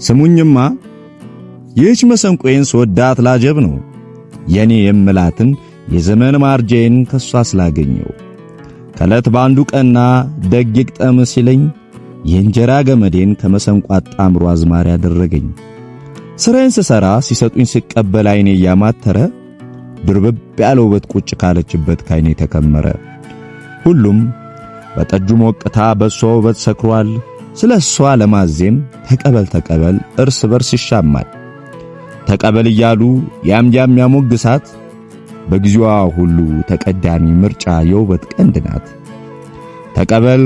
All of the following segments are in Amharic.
ስሙኝማ ይህች መሰንቆዬን ስወዳት ላጀብ ነው የኔ የምላትን የዘመን ማርጄን ከሷ ስላገኘው ከለት ባንዱ ቀና ደግ ይግጠም ሲለኝ የእንጀራ ገመዴን ከመሰንቆ አጣምሮ አዝማሪ ያደረገኝ ስራዬን ስሰራ ሲሰጡኝ ስቀበል አይኔ ያማተረ ድርብብ ያለው ውበት ቁጭ ካለችበት ካይኔ ተከመረ ሁሉም በጠጁ ሞቅታ በሷ ውበት ሰክሯል ስለሷ ለማዜም ተቀበል እርስ በርስ ይሻማል ተቀበል እያሉ ያም ያሞግሳት በጊዜዋ ሁሉ ተቀዳሚ ምርጫ የውበት ቀንድ ናት ተቀበል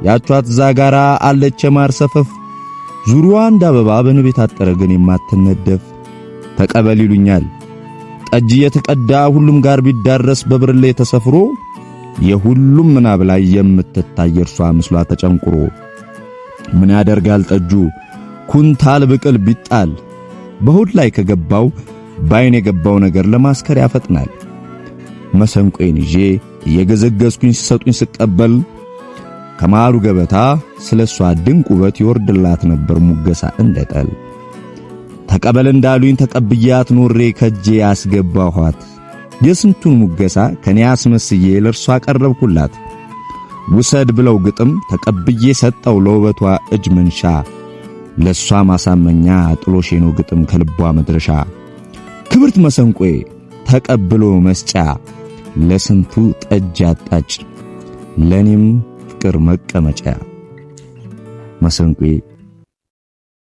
ያቿት ዛጋራ አለች ማር ሰፈፍ ዙሪያዋ እንደ አበባ በንብ የታጠረ ግን የማትነደፍ ተቀበል ይሉኛል ጠጅ የተቀዳ ሁሉም ጋር ቢዳረስ በብርሌ ተሰፍሮ የሁሉም ምናብ ላይ የምትታይ እርሷ ምስሏ ተጨንቁሮ ምን ያደርጋል ጠጁ ኩንታል ብቅል ቢጣል በሆድ ላይ ከገባው ባይን የገባው ነገር ለማስከር ያፈጥናል መሰንቆዬን ይዤ እየገዘገዝኩኝ ሲሰጡኝ ስቀበል ከማሩ ገበታ ስለሷ ድንቅ ውበት ይወርድላት ነበር ሙገሳ እንደጠል ተቀበል እንዳሉኝ ተቀብያት ኖሬ ከጄ ያስገባኋት የስንቱን ሙገሳ ከኔ አስመስዬ ለርሷ ቀረብኩላት ውሰድ ብለው ግጥም ተቀብዬ ሰጠው ለውበቷ እጅ መንሻ ለሷ ማሳመኛ ጥሎሼ ነው ግጥም ከልቧ መድረሻ ክብርት መሰንቆዬ ተቀብሎ መስጫ ለስንቱ ጠጅ አጣጭ ለኔም ፍቅር መቀመጫ መሰንቆዬ